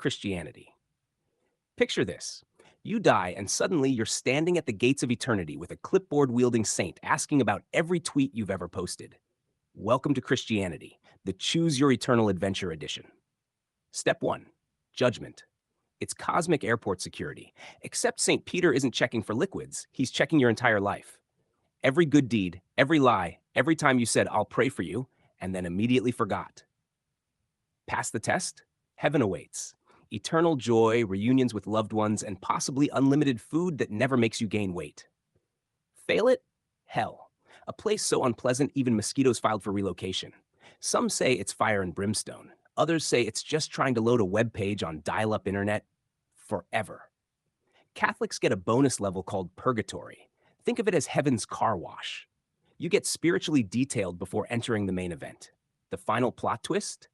Christianity. Picture this. You die, and suddenly you're standing at the gates of eternity with a clipboard-wielding saint asking about every tweet you've ever posted. Welcome to Christianity, the Choose Your Eternal Adventure edition. Step 1. Judgment. It's cosmic airport security, except St. Peter isn't checking for liquids, he's checking your entire life. Every good deed, every lie, every time you said, "I'll pray for you," and then immediately forgot. Pass the test? Heaven awaits. Eternal joy, reunions with loved ones, and possibly unlimited food that never makes you gain weight. Fail it? Hell. A place so unpleasant even mosquitoes filed for relocation. Some say it's fire and brimstone. Others say it's just trying to load a web page on dial-up internet forever. Catholics get a bonus level called purgatory. Think of it as heaven's car wash. You get spiritually detailed before entering the main event. The final plot twist?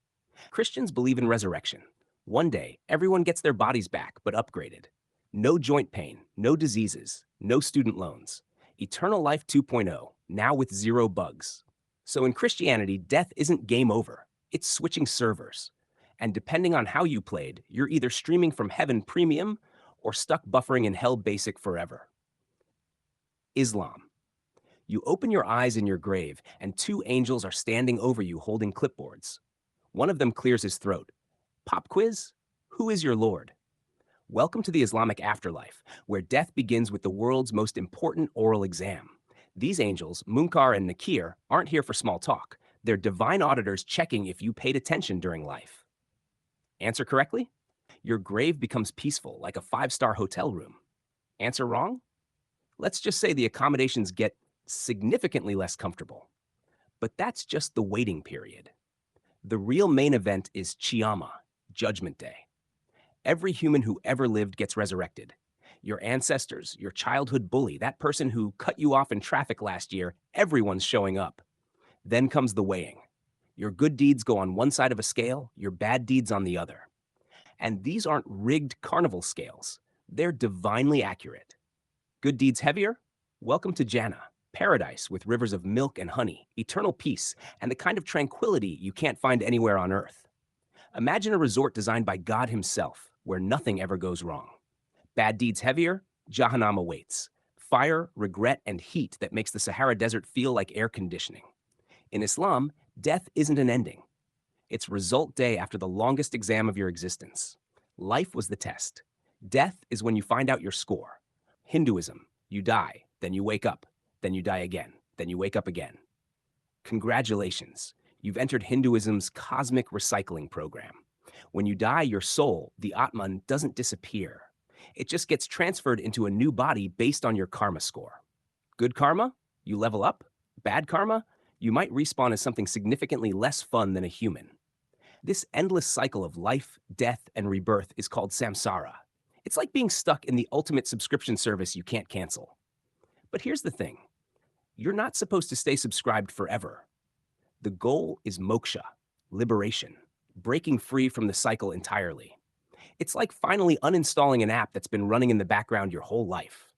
Christians believe in resurrection. One day, everyone gets their bodies back, but upgraded. No joint pain, no diseases, no student loans. Eternal Life 2.0, now with 0 bugs. So in Christianity, death isn't game over. It's switching servers. And depending on how you played, you're either streaming from Heaven Premium or stuck buffering in Hell Basic forever. Islam. You open your eyes in your grave, and 2 angels are standing over you holding clipboards. One of them clears his throat. Pop quiz? Who is your Lord? Welcome to the Islamic afterlife, where death begins with the world's most important oral exam. These angels, Munkar and Nakir, aren't here for small talk. They're divine auditors checking if you paid attention during life. Answer correctly? Your grave becomes peaceful, like a 5-star hotel room. Answer wrong? Let's just say the accommodations get significantly less comfortable. But that's just the waiting period. The real main event is Qiyamah, Judgment Day. Every human who ever lived gets resurrected. Your ancestors, your childhood bully, that person who cut you off in traffic last year, everyone's showing up. Then comes the weighing. Your good deeds go on one side of a scale, your bad deeds on the other. And these aren't rigged carnival scales. They're divinely accurate. Good deeds heavier? Welcome to Jannah, paradise with rivers of milk and honey, eternal peace, and the kind of tranquility you can't find anywhere on earth. Imagine a resort designed by God himself, where nothing ever goes wrong. Bad deeds heavier? Jahannam awaits. Fire, regret, and heat that makes the Sahara Desert feel like air conditioning. In Islam, death isn't an ending. It's result day after the longest exam of your existence. Life was the test. Death is when you find out your score. Hinduism, you die, then you wake up, then you die again, then you wake up again. Congratulations, you've entered Hinduism's cosmic recycling program. When you die, your soul, the Atman, doesn't disappear. It just gets transferred into a new body based on your karma score. Good karma? You level up. Bad karma? You might respawn as something significantly less fun than a human. This endless cycle of life, death, and rebirth is called samsara. It's like being stuck in the ultimate subscription service you can't cancel. But here's the thing. You're not supposed to stay subscribed forever. The goal is moksha, liberation, breaking free from the cycle entirely. It's like finally uninstalling an app that's been running in the background your whole life.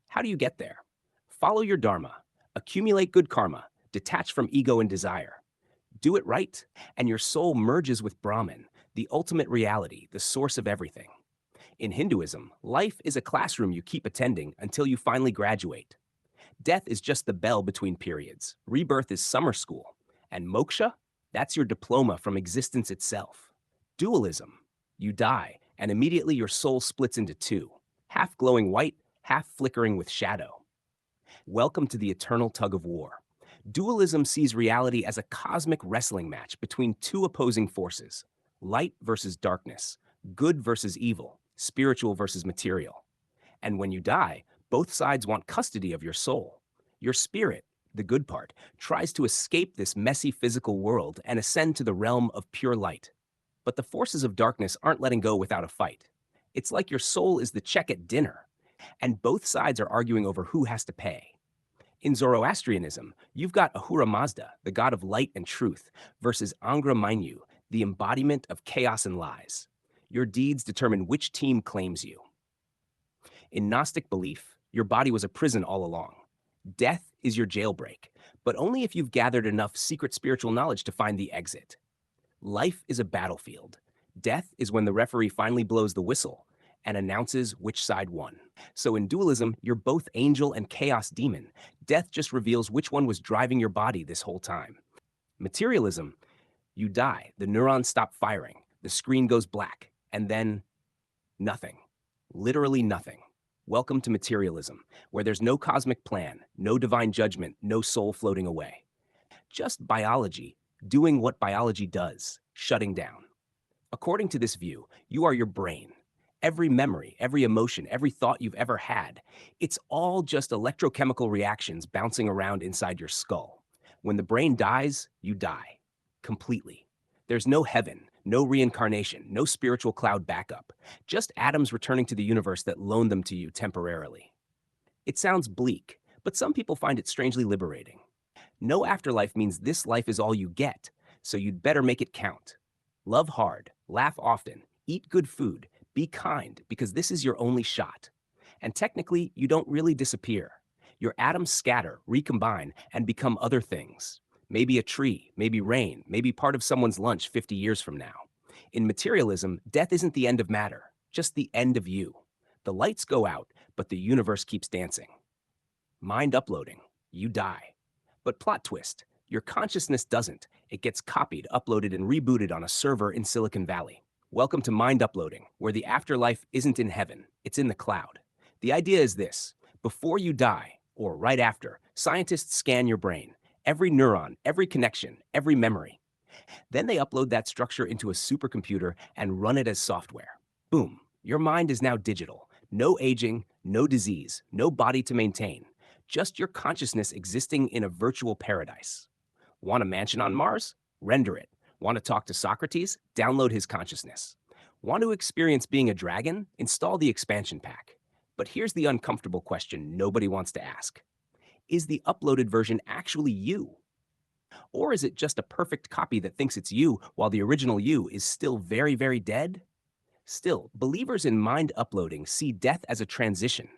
How do you get there? Follow your dharma, accumulate good karma, detach from ego and desire. Do it right, and your soul merges with Brahman, the ultimate reality, the source of everything. In Hinduism, life is a classroom you keep attending until you finally graduate. Death is just the bell between periods. Rebirth is summer school. And moksha? That's your diploma from existence itself. Dualism. You die, and immediately your soul splits into 2, half glowing white, half flickering with shadow. Welcome to the eternal tug of war. Dualism sees reality as a cosmic wrestling match between 2 opposing forces, light versus darkness, good versus evil, spiritual versus material. And when you die, both sides want custody of your soul. Your spirit, the good part, tries to escape this messy physical world and ascend to the realm of pure light. But the forces of darkness aren't letting go without a fight. It's like your soul is the check at dinner, and both sides are arguing over who has to pay. In Zoroastrianism, you've got Ahura Mazda, the god of light and truth, versus Angra Mainyu, the embodiment of chaos and lies. Your deeds determine which team claims you. In Gnostic belief, your body was a prison all along. Death is your jailbreak, but only if you've gathered enough secret spiritual knowledge to find the exit. Life is a battlefield. Death is when the referee finally blows the whistle and announces which side won. So in dualism, you're both angel and chaos demon. Death just reveals which one was driving your body this whole time. Materialism, you die, the neurons stop firing, the screen goes black, and then nothing. Literally nothing. Welcome to materialism, where there's no cosmic plan, no divine judgment, no soul floating away. Just biology doing what biology does, shutting down. According to this view, you are your brain. Every memory, every emotion, every thought you've ever had, it's all just electrochemical reactions bouncing around inside your skull. When the brain dies, you die. Completely. There's no heaven, no reincarnation, no spiritual cloud backup. Just atoms returning to the universe that loaned them to you temporarily. It sounds bleak, but some people find it strangely liberating. No afterlife means this life is all you get, so you'd better make it count. Love hard, laugh often, eat good food, be kind, because this is your only shot. And technically, you don't really disappear. Your atoms scatter, recombine, and become other things. Maybe a tree, maybe rain, maybe part of someone's lunch 50 years from now. In materialism, death isn't the end of matter, just the end of you. The lights go out, but the universe keeps dancing. Mind uploading, you die. But plot twist, your consciousness doesn't. It gets copied, uploaded, and rebooted on a server in Silicon Valley. Welcome to mind uploading, where the afterlife isn't in heaven, it's in the cloud. The idea is this: before you die, or right after, scientists scan your brain, every neuron, every connection, every memory. Then they upload that structure into a supercomputer and run it as software. Boom, your mind is now digital. No aging, no disease, no body to maintain. Just your consciousness existing in a virtual paradise. Want a mansion on Mars? Render it. Want to talk to Socrates? Download his consciousness. Want to experience being a dragon? Install the expansion pack. But here's the uncomfortable question nobody wants to ask. Is the uploaded version actually you? Or is it just a perfect copy that thinks it's you while the original you is still very, very dead? Still, believers in mind uploading see death as a transition.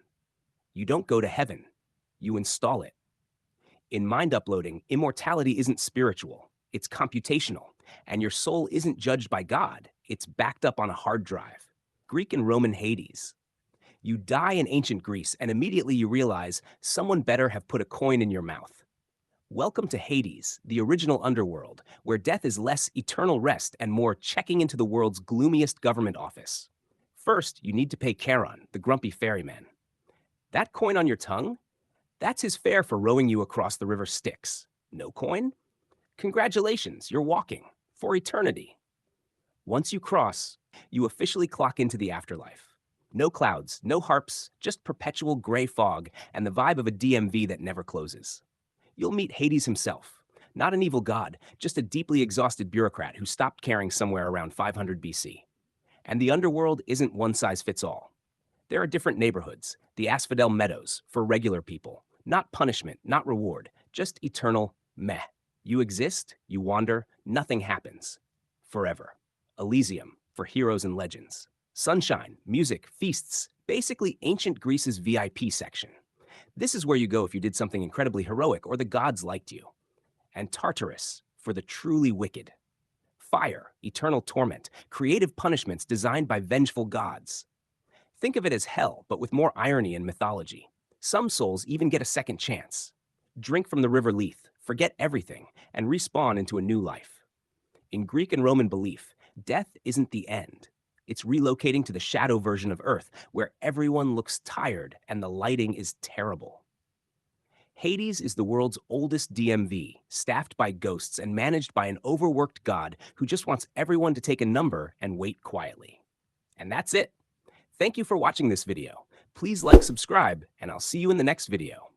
You don't go to heaven, you install it. In mind uploading, immortality isn't spiritual, it's computational, and your soul isn't judged by God, it's backed up on a hard drive. Greek and Roman Hades. You die in ancient Greece, and immediately you realize someone better have put a coin in your mouth. Welcome to Hades, the original underworld, where death is less eternal rest and more checking into the world's gloomiest government office. First, you need to pay Charon, the grumpy ferryman. That coin on your tongue? That's his fare for rowing you across the river Styx. No coin? Congratulations, you're walking. For eternity. Once you cross, you officially clock into the afterlife. No clouds, no harps, just perpetual gray fog and the vibe of a DMV that never closes. You'll meet Hades himself. Not an evil god, just a deeply exhausted bureaucrat who stopped caring somewhere around 500 BC. And the underworld isn't one size fits all. There are different neighborhoods, the Asphodel Meadows, for regular people. Not punishment, not reward, just eternal meh. You exist, you wander, nothing happens. Forever. Elysium, for heroes and legends. Sunshine, music, feasts, basically ancient Greece's VIP section. This is where you go if you did something incredibly heroic or the gods liked you. And Tartarus, for the truly wicked. Fire, eternal torment, creative punishments designed by vengeful gods. Think of it as hell, but with more irony and mythology. Some souls even get a second chance. Drink from the river Lethe, forget everything, and respawn into a new life. In Greek and Roman belief, death isn't the end. It's relocating to the shadow version of Earth, where everyone looks tired and the lighting is terrible. Hades is the world's oldest DMV, staffed by ghosts and managed by an overworked god who just wants everyone to take a number and wait quietly. And that's it. Thank you for watching this video. Please like, subscribe, and I'll see you in the next video.